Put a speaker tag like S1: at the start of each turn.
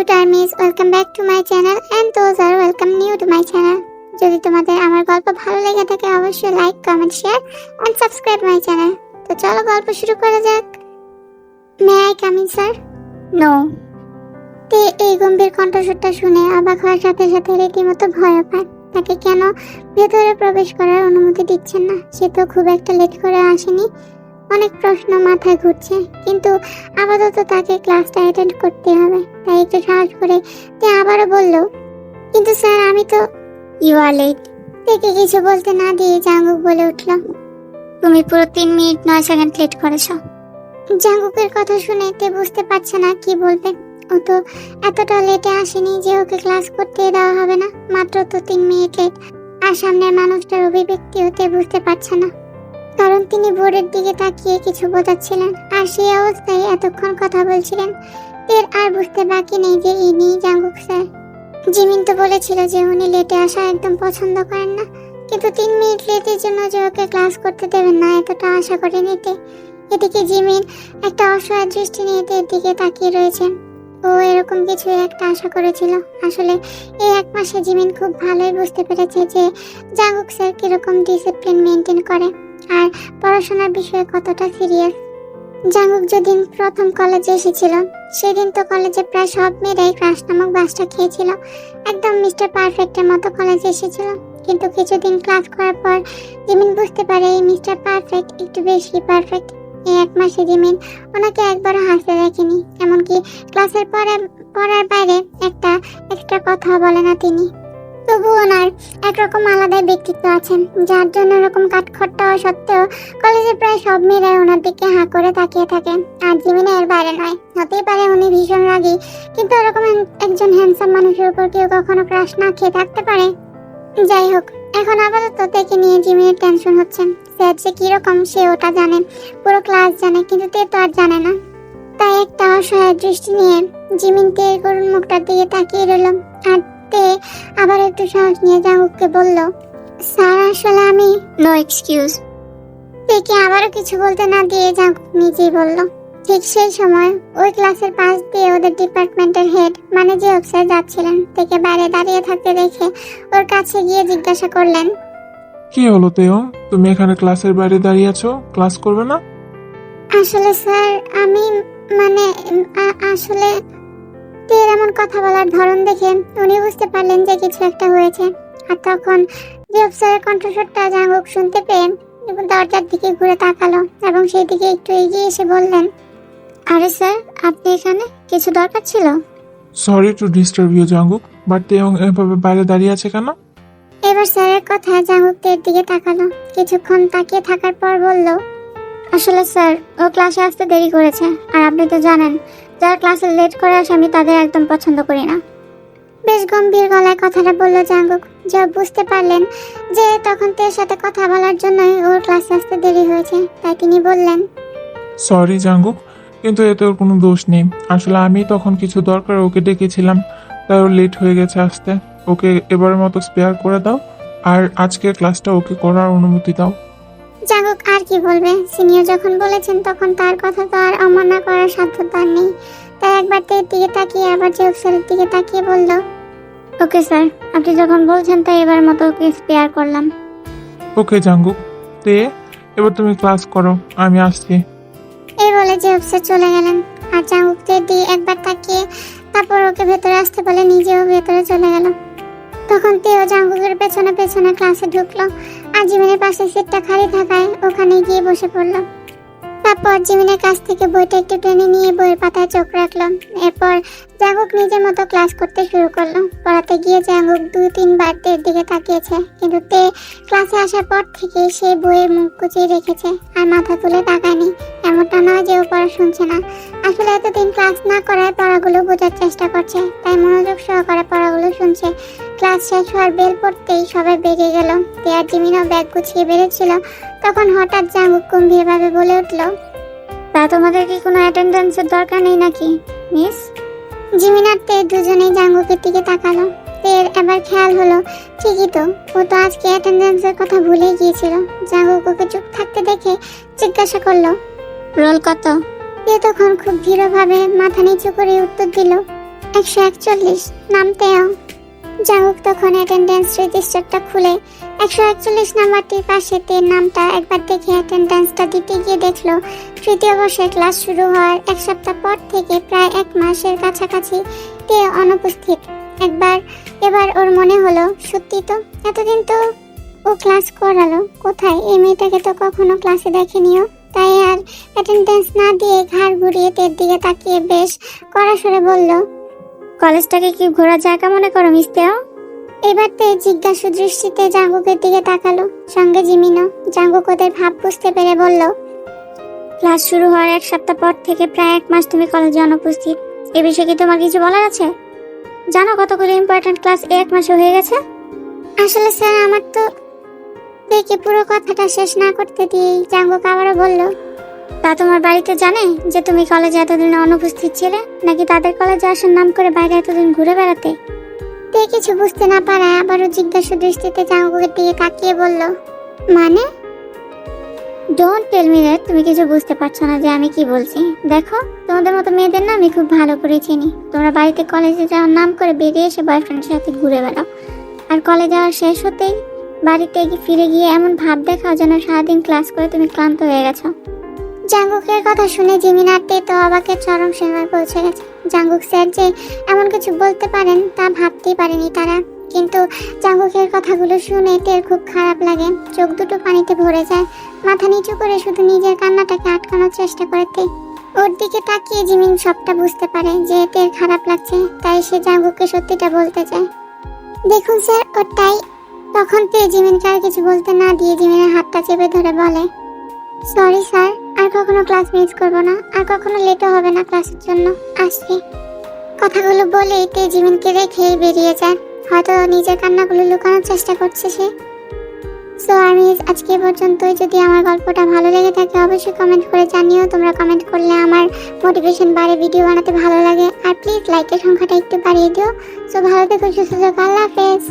S1: Cute armies, welcome back to my channel and those are welcome new to my channel. যদি তোমাদের আমার গল্প ভালো লেগে থাকে অবশ্যই like, comment, share and subscribe my channel. তো চলো গল্প শুরু করা যাক। May I come in sir? No. তে এই গম্ভীর কণ্ঠস্বরটা শুনে অবাক হওয়ার সাথে সাথে রীতিমতো ভয় পায়। তাকে কেন ভেতরে প্রবেশ করার অনুমতি দিচ্ছেন না? সে তো খুব একটা লেট করে আসেনি। অনেক প্রশ্ন মাথায় ঘুরছে, কিন্তু আপাতত তাকে ক্লাসটা অ্যাটেন্ড করতে হবে। তাই একটু সাহস করে তে আবারও বলল, কিন্তু স্যার আমি তো। You are late. তেকে কিছু বলতে না দিয়ে জাঙ্গুক বলে উঠল, তুমি পুরো 3 মিনিট 9 সেকেন্ড লেট করেছো। জাঙ্গুকের কথা শুনে তে বুঝতে পারছে না কি বলবে। ও তো এতটা লেটে আসেনি যে ওকে ক্লাস করতে দেওয়া হবে না। মাত্র তো 3 মিনিট লেট। আর সামনের মানুষটার অভিব্যক্তি হতে বুঝতে পারছে না, কারণ তিনি বোর্ডের দিকে তাকিয়ে কিছু বোঝাচ্ছিলেন আর সেই অবস্থায় এতক্ষণ কথা বলছিলেন। এর আর বুঝতে বাকি নেই যে ইনি জাঙ্গুক স্যার। জিমিন তো বলেছিল যে উনি লেটে আসা একদম পছন্দ করেন না, কিন্তু 3 মিনিট লেটের জন্য যে ওকে ক্লাস করতে দেবেন না এতটা আশা করে নিতে। এদিকে জিমিন একটা অসহায় দৃষ্টি নিয়ে এর দিকে তাকিয়ে রয়েছে। ও এরকম কিছু একটা আশা করেছিল। আসলে এই 1 মাসে জিমিন খুব ভালোই বুঝতে পেরেছে যে জাঙ্গুক স্যার কিরকম ডিসিপ্লিন মেনটেন করে আর পড়াশোনার বিষয়ে কতটা সিরিয়াস। জাঙ্গুক যেদিন প্রথম কলেজে এসেছিল সেদিন তো কলেজে প্রায় সব মেয়েরাই ক্রাশ নামক বাসটা খেয়েছিল। একদম মিস্টার পারফেক্টের মতো কলেজে এসেছিল। কিন্তু কিছুদিন ক্লাস করার পর জিমিন বুঝতে পারে এই মিস্টার পারফেক্ট একটু বেশি পারফেক্ট। এই 1 মাসে জিমিন ওনাকে একবারও হাসতে দেখেনি, এমনকি ক্লাসের পড়ার বাইরে একটা এক্সট্রা কথা বলে না তিনি। তবু ওনার একরকম আলাদাই ব্যক্তিত্ব আছে, যার জন্য এরকম কাঠখট্টা হওয়া সত্ত্বেও কলেজে প্রায় সব মেয়েরাই ওনার দিকে হাঁ করে তাকিয়ে থাকে। আর জিমিনে এর বাইরে নয়। হতেই পারে উনি ভীষণ রাগী, কিন্তু এরকম একজন হ্যান্ডসাম মানুষের উপর কেউ কখনো ক্রাশ না খেয়ে থাকতে পারে? যাই হোক, এখন আপাতত তাকে নিয়ে জিমিনের টেনশন হচ্ছে। স্যার যে কিরকম সে ওটা জানে, পুরো ক্লাস জানে, কিন্তু তে তো আর জানে না। তাই একটা অসহায় দৃষ্টি নিয়ে জিমিন তের করুণ মুখটার দিকে তাকিয়ে রইল। আর তে আবার একটু সাহস নিয়ে জাঙ্গুককে বলল, স্যার আসলে আমি। No excuse. তেকে আবারও কিছু বলতে না দিয়ে জাঙ্গুক নিজেই বলল। ঠিক সেই সময় ওই ক্লাসের পাশ দিয়ে ওদের ডিপার্টমেন্টের হেড মানে যে অফিসার যাচ্ছিলেন। তেকে বাইরে দাঁড়িয়ে থাকতে দেখে ওর কাছে গিয়ে জিজ্ঞাসা করলেন,
S2: কি হলো তেও, তুমি এখানে ক্লাসের বাইরে দাঁড়িয়ে আছো, ক্লাস করবে না?
S1: আসলে স্যার আমি মানে আসলে। তের এমন কথা বলার ধরন দেখে উনি বুঝতে পারলেন যে কিছু একটা হয়েছে। আর তখন যে অফিসারের কণ্ঠস্বরটা জাঙ্গুক শুনতে পেয়ে দরজার দিকে ঘুরে তাকালো এবং সেই দিকে একটু এগিয়ে এসে বললেন, আরে স্যার আপনি এখানে, কিছু দরকার ছিল?
S2: Sorry to disturb you Jungkook, but তেও এভাবে বাইরে দাঁড়িয়ে আছে কেন?
S1: এবার স্যারের কথা জাঙ্গুক তের দিকে তাকালো। কিছুক্ষণ তাকিয়ে থাকার পর বলল, আসলে স্যার ও ক্লাসে আসতে দেরি করেছে, আর আপনি তো জানেন যারা ক্লাসে লেট করে আসে আমি তাদের একদম পছন্দ করি না। বেশ গম্ভীর গলায় কথাটা বলল জাঙ্গুক। যা বুঝতে পারলেন যে তখন তের সাথে কথা বলার জন্যই ওর ক্লাসে আসতে দেরি হয়েছে, তাই তিনি বললেন,
S2: সরি জাঙ্গুক, কিন্তু এতে ওর কোনো দোষ নেই। আসলে আমি তখন কিছু দরকার ওকে ডেকেছিলাম, তাই ওর লেট হয়ে গেছে আসতে। ওকে এবারের মতো স্পেয়ার করে দাও, আর আজকের ক্লাসটা ওকে করার অনুমতি দাও।
S1: জাঙ্গুক আর কি বলবে, সিনিয়র যখন বলেছেন তখন তার কথা তো আর অমান্য করার সাধ্য তার নেই। তাই একবার তের দিকে তাকিয়ে আবার যে অফিসারের দিকে তাকিয়ে বলল, ওকে স্যার, আপনি যখন বলছেন তাই এবার মতো ওকে স্পেয়ার করলাম।
S2: ওকে জাঙ্গুক, তে এবার তুমি ক্লাস করো, আমি আসছি।
S1: এই বলে যে অফিসার চলে গেলেন। আর জাঙ্গুক তের দিকে একবার তাকিয়ে তারপর ওকে ভেতরে আসতে বলে নিজেও ভেতরে চলে গেল। তখন তেও জাঙ্গুকের পেছনে পেছনে ক্লাসে ঢুকলো আর জিমিনের পাশে সিটটা খালি থাকায় ওখানে গিয়ে বসে পড়লো। তারপর জিমিনের কাছ থেকে বইটা একটু টেনে নিয়ে বইয়ের পাতায় চোখ রাখলো। এরপর জাঙ্গুক নিজের মতো ক্লাস করতে শুরু করলো। পড়াতে গিয়ে জাঙ্গুক 2-3 বার তের দিকে তাকিয়েছে, কিন্তু তে ক্লাসে আসার পর থেকে সে বইয়ের মুখ গুজিয়ে রেখেছে আর মাথা তুলে তাকায়নি। এমনটা নয় যে ও পড়া শুনছে না, আসলে এতদিন ক্লাস না করায় পড়াগুলো বোঝার চেষ্টা করছে, তাই মনোযোগ সহকারে পড়াগুলো শুনছে। ক্লাস শেষ হওয়ার বেল পড়তেই সবাই বেরিয়ে গেল। তে আর জিমিনও ব্যাগ গুছিয়ে বেরোচ্ছিল। তখন হঠাৎ জাঙ্গুক গম্ভীরভাবে বলে উঠল, তা তোমাদের কি কোনো অ্যাটেন্ডেন্সের দরকার নেই নাকি মিস? জিমিন আর তে দুজনেই জাঙ্গুকের দিকে তাকালো। তের এবার খেয়াল হলো ঠিকই তো, ও তো আজকে অ্যাটেন্ডেন্সের কথা ভুলেই গিয়েছিল। জাঙ্গুক ওকে চুপ থাকতে দেখে জিজ্ঞাসা করলো, রোল কত? তে তখন খুব ধীরভাবে মাথা নিচু করে উত্তর দিল, 141 নামতেও। জাঙ্গুক তখন অ্যাটেন্ডেন্স রেজিস্টারটা খুলে 141 নাম্বারটির পাশে তের নামটা একবার দেখে অ্যাটেন্ডেন্সটা দিতে গিয়ে দেখলো তৃতীয় বর্ষের ক্লাস শুরু হওয়ার এক সপ্তাহ পর থেকে প্রায় 1 মাসের কাছাকাছি তে অনুপস্থিত। এবার ওর মনে হলো সত্যি তো, এতদিন তো ও ক্লাস করালো, কোথায় এই মেয়েটাকে তো কখনো ক্লাসে দেখেনিও। তাই আর অ্যাটেন্ডেন্স না দিয়ে ঘাড় ঘুরিয়ে তের দিকে তাকিয়ে বেশ কড়া স্বরে বলল, কলেজটাকে কি ঘোরার জায়গা মনে করো মিস্তেও? এবার তে জিজ্ঞাসু দৃষ্টিতে জাঙ্গুকের দিকে তাকালো, সঙ্গে জিমিনও। জাঙ্গুক ওদের ভাব বুঝতে পেরে বলল, ক্লাস শুরু হওয়ার 1 সপ্তাহ পর থেকে প্রায় 1 মাস তুমি কলেজে অনুপস্থিত। এ বিষয়ে কি তোমার কিছু বলার আছে? জানো কতগুলো ইম্পর্ট্যান্ট ক্লাস 1 মাসে হয়ে গেছে? আসলে স্যার আমার তো দেখে পুরো কথাটা শেষ না করতে দিয়েই জাঙ্গুক আবারও বলল, তা তোমার বাড়িতে জানে যে তুমি কলেজে এতদিন অনুপস্থিত ছিলে, নাকি তাদের কলেজে আসার নাম করে বাইরে এতদিন ঘুরে বেড়াতে? তে কিছু বুঝতে না পারায় আবারও জিজ্ঞাসা দৃষ্টিতে জাঙ্গুকের দিকে তাকিয়ে বলল, মানে? ডোন্ট টেল মি দ্যাট তুমি কিছু বুঝতে পারছো না যে আমি কি বলছি। দেখো, তোমাদের মতো মেয়েদের না আমি খুব ভালো করে চিনি। তোমরা বাড়িতে কলেজে যাওয়ার নাম করে বেরিয়ে এসে বয়ফ্রেন্ডের সাথে ঘুরে বেড়াও, আর কলেজ যাওয়ার শেষ হতেই বাড়িতে ফিরে গিয়ে এমন ভাব দেখাও যেন সারাদিন ক্লাস করে তুমি ক্লান্ত হয়ে গেছো। জাঙ্গুকের কথা শুনে জিমিন আর তে তো অবাকের চরম সীমায় পৌঁছে গেছে। জাঙ্গুক স্যার যে এমন কিছু বলতে পারেন তা ভাবতেই পারেনি তারা। কিন্তু জাঙ্গুকের কথাগুলো শুনে তের খুব খারাপ লাগে, চোখ দুটো পানিতে ভরে যায়। মাথা নিচু করে শুধু নিজের কান্নাটাকে আটকানোর চেষ্টা করে তে। ওর দিকে তাকিয়ে জিমিন সবটা বুঝতে পারে যে তের খারাপ লাগছে, তাই সে জাঙ্গুককে সত্যিটা বলতে চায়। দেখুন স্যার, ওটাই। তখন তে জিমিনকে আর কিছু বলতে না দিয়ে জিমিনের হাতটা চেপে ধরে বলে, সরি স্যার, আর কখনো ক্লাস মিস করবো না, আর কখনো লেটও হবে না ক্লাসের জন্য, আসছি। কথাগুলো বলেই তে জিমিনকে রেখেই বেরিয়ে যায়। হয়তো নিজের কান্নাগুলো লুকানোর চেষ্টা করছে সে। সো আমি আজকে পর্যন্তই। যদি আমার গল্পটা ভালো লেগে থাকে অবশ্যই কমেন্ট করে জানিও। তোমরা কমেন্ট করলে আমার মোটিভেশন বাড়ে, ভিডিও বানাতে ভালো লাগে। আর প্লিজ লাইকের সংখ্যাটা একটু বাড়িয়ে দিও। সো ভালো থেকো, সুস্থ থেকো, আল্লাহ হাফেজ।